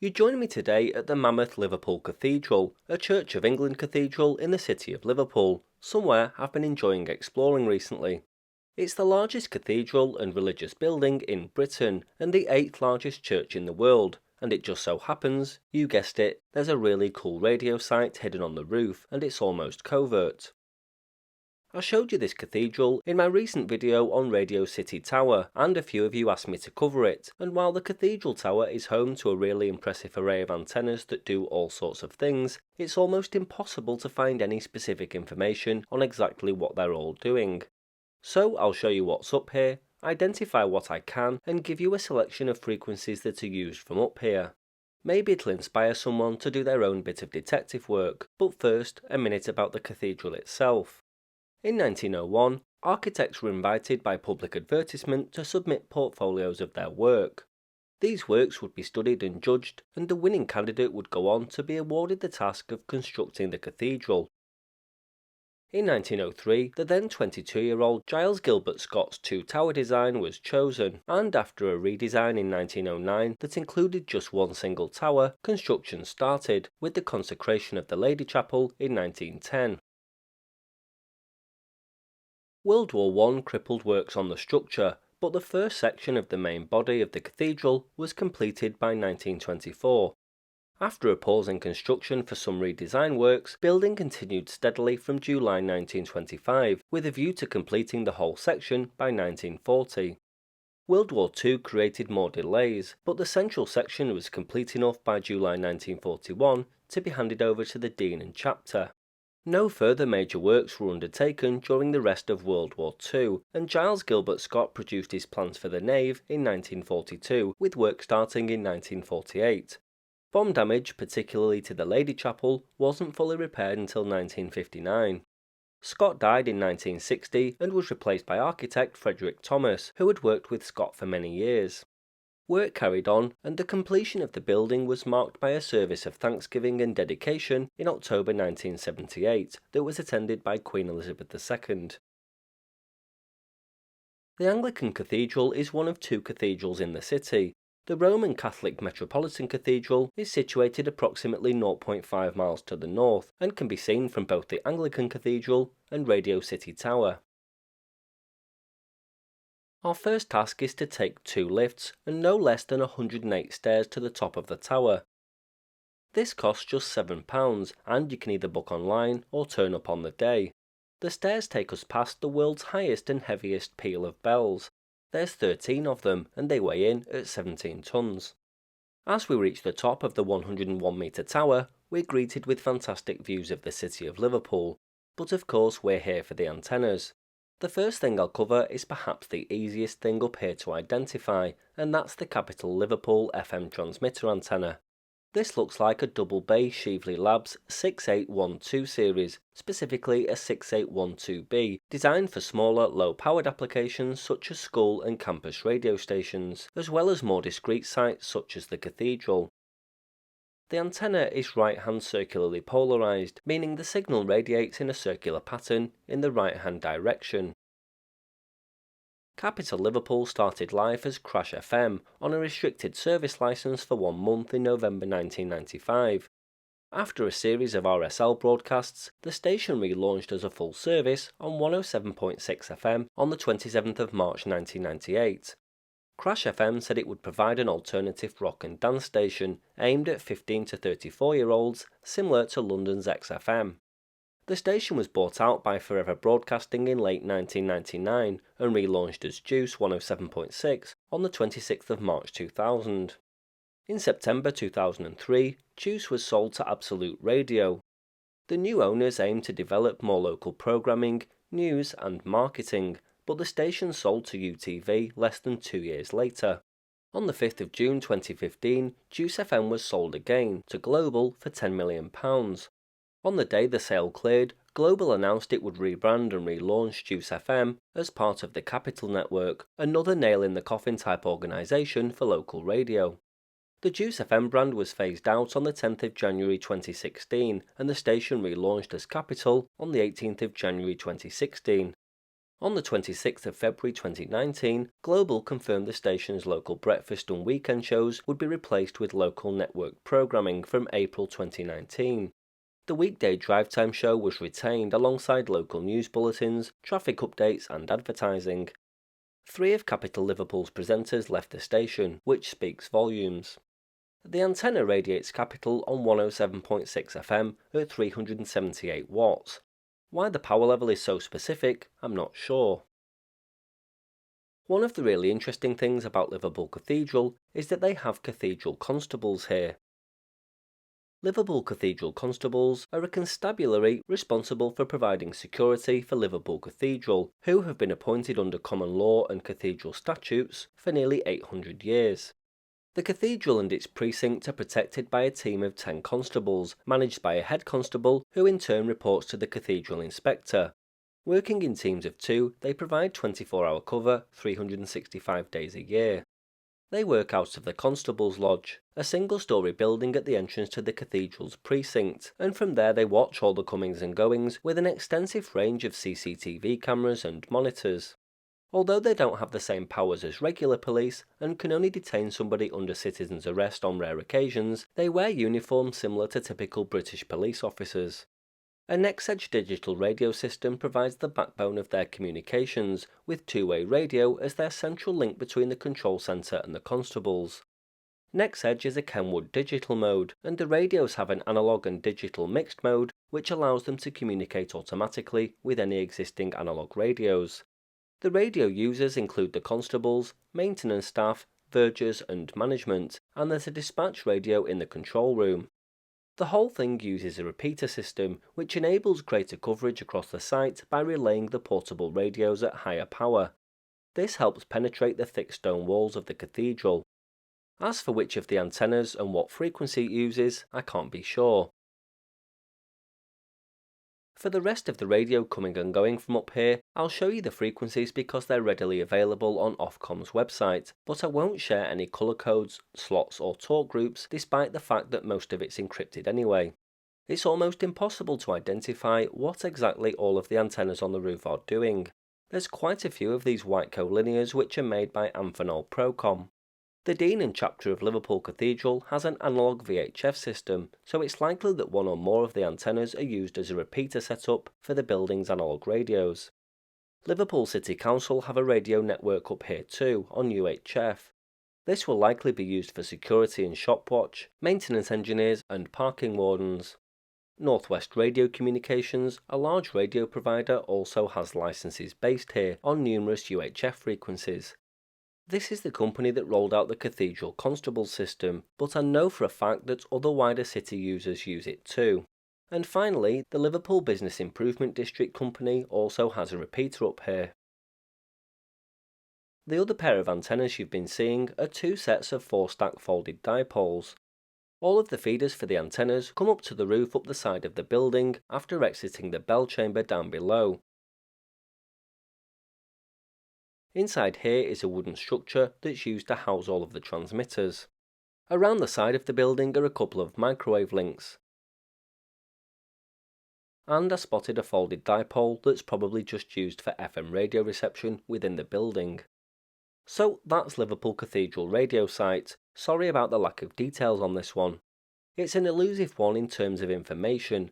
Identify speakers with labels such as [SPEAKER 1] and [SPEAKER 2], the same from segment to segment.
[SPEAKER 1] You join me today at the mammoth Liverpool Cathedral, a Church of England cathedral in the city of Liverpool, somewhere I've been enjoying exploring recently. It's the largest cathedral and religious building in Britain and the 8th largest church in the world, and it just so happens, you guessed it, there's a really cool radio site hidden on the roof and it's almost covert. I showed you this cathedral in my recent video on Radio City Tower, and a few of you asked me to cover it, and while the cathedral tower is home to a really impressive array of antennas that do all sorts of things, it's almost impossible to find any specific information on exactly what they're all doing. So I'll show you what's up here, identify what I can, and give you a selection of frequencies that are used from up here. Maybe it'll inspire someone to do their own bit of detective work, but first, a minute about the cathedral itself. In 1901, architects were invited by public advertisement to submit portfolios of their work. These works would be studied and judged, and the winning candidate would go on to be awarded the task of constructing the cathedral. In 1903, the then 22-year-old Giles Gilbert Scott's two-tower design was chosen, and after a redesign in 1909 that included just one single tower, construction started, with the consecration of the Lady Chapel in 1910. World War I crippled works on the structure, but the first section of the main body of the cathedral was completed by 1924. After a pause in construction for some redesign works, building continued steadily from July 1925, with a view to completing the whole section by 1940. World War II created more delays, but the central section was complete enough by July 1941 to be handed over to the Dean and Chapter. No further major works were undertaken during the rest of World War II, and Giles Gilbert Scott produced his plans for the nave in 1942, with work starting in 1948. Bomb damage, particularly to the Lady Chapel, wasn't fully repaired until 1959. Scott died in 1960 and was replaced by architect Frederick Thomas, who had worked with Scott for many years. Work carried on, and the completion of the building was marked by a service of thanksgiving and dedication in October 1978 that was attended by Queen Elizabeth II. The Anglican Cathedral is one of two cathedrals in the city. The Roman Catholic Metropolitan Cathedral is situated approximately 0.5 miles to the north and can be seen from both the Anglican Cathedral and Radio City Tower. Our first task is to take 2 lifts and no less than 108 stairs to the top of the tower. This costs just £7, and you can either book online or turn up on the day. The stairs take us past the world's highest and heaviest peal of bells. There's 13 of them, and they weigh in at 17 tons. As we reach the top of the 101-metre tower, we're greeted with fantastic views of the city of Liverpool, but of course we're here for the antennas. The first thing I'll cover is perhaps the easiest thing up here to identify, and that's the Capital Liverpool FM transmitter antenna. This looks like a double bay Shively Labs 6812 series, specifically a 6812B, designed for smaller, low-powered applications such as school and campus radio stations, as well as more discrete sites such as the cathedral. The antenna is right-hand circularly polarised, meaning the signal radiates in a circular pattern in the right-hand direction. Capital Liverpool started life as Crash FM on a restricted service licence for 1 month in November 1995. After a series of RSL broadcasts, the station relaunched as a full service on 107.6 FM on the 27th of March 1998. Crash FM said it would provide an alternative rock and dance station aimed at 15 to 34-year-olds, similar to London's XFM. The station was bought out by Forever Broadcasting in late 1999 and relaunched as Juice 107.6 on the 26th of March 2000. In September 2003, Juice was sold to Absolute Radio. The new owners aimed to develop more local programming, news and marketing, but the station sold to UTV less than 2 years later. On the 5th of June 2015, Juice FM was sold again to Global for £10 million. On the day the sale cleared, Global announced it would rebrand and relaunch Juice FM as part of the Capital Network, another nail-in-the-coffin type organisation for local radio. The Juice FM brand was phased out on the 10th of January 2016, and the station relaunched as Capital on the 18th of January 2016. On the 26th of February 2019, Global confirmed the station's local breakfast and weekend shows would be replaced with local network programming from April 2019. The weekday drive time show was retained alongside local news bulletins, traffic updates and advertising. 3 of Capital Liverpool's presenters left the station, which speaks volumes. The antenna radiates Capital on 107.6 FM at 378 watts. Why the power level is so specific, I'm not sure. One of the really interesting things about Liverpool Cathedral is that they have cathedral constables here. Liverpool Cathedral constables are a constabulary responsible for providing security for Liverpool Cathedral, who have been appointed under common law and cathedral statutes for nearly 800 years. The cathedral and its precinct are protected by a team of 10 constables, managed by a head constable who in turn reports to the cathedral inspector. Working in teams of 2, they provide 24-hour cover 365 days a year. They work out of the Constable's Lodge, a single-storey building at the entrance to the cathedral's precinct, and from there they watch all the comings and goings with an extensive range of CCTV cameras and monitors. Although they don't have the same powers as regular police and can only detain somebody under citizen's arrest on rare occasions, they wear uniforms similar to typical British police officers. A NextEdge digital radio system provides the backbone of their communications, with two-way radio as their central link between the control centre and the constables. NextEdge is a Kenwood digital mode, and the radios have an analogue and digital mixed mode, which allows them to communicate automatically with any existing analogue radios. The radio users include the constables, maintenance staff, vergers and management, and there's a dispatch radio in the control room. The whole thing uses a repeater system, which enables greater coverage across the site by relaying the portable radios at higher power. This helps penetrate the thick stone walls of the cathedral. As for which of the antennas and what frequency it uses, I can't be sure. For the rest of the radio coming and going from up here, I'll show you the frequencies because they're readily available on Ofcom's website, but I won't share any colour codes, slots or talk groups despite the fact that most of it's encrypted anyway. It's almost impossible to identify what exactly all of the antennas on the roof are doing. There's quite a few of these white collinears which are made by Amphenol Procom. The Dean and Chapter of Liverpool Cathedral has an analogue VHF system, so it's likely that one or more of the antennas are used as a repeater setup for the building's analogue radios. Liverpool City Council have a radio network up here too, on UHF. This will likely be used for security and shop watch, maintenance engineers and parking wardens. Northwest Radio Communications, a large radio provider, also has licenses based here on numerous UHF frequencies. This is the company that rolled out the Cathedral Constable system, but I know for a fact that other wider city users use it too. And finally, the Liverpool Business Improvement District Company also has a repeater up here. The other pair of antennas you've been seeing are 2 sets of 4-stack folded dipoles. All of the feeders for the antennas come up to the roof up the side of the building after exiting the bell chamber down below. Inside here is a wooden structure that's used to house all of the transmitters. Around the side of the building are a couple of microwave links. And I spotted a folded dipole that's probably just used for FM radio reception within the building. So that's Liverpool Cathedral radio site. Sorry about the lack of details on this one. It's an elusive one in terms of information,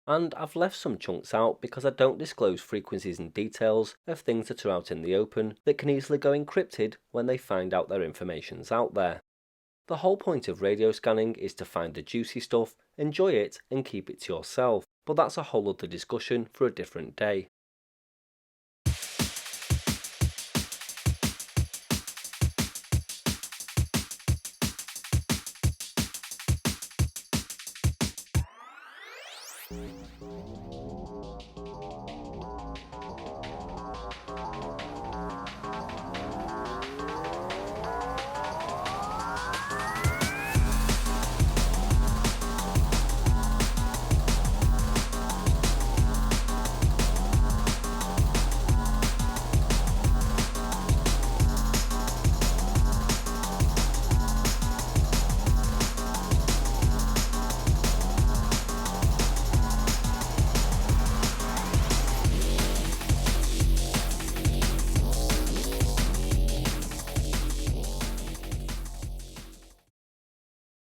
[SPEAKER 1] and I've left some chunks out because I don't disclose frequencies and details of things that are out in the open that can easily go encrypted when they find out their information's out there. The whole point of radio scanning is to find the juicy stuff, enjoy it and keep it to yourself, but that's a whole other discussion for a different day.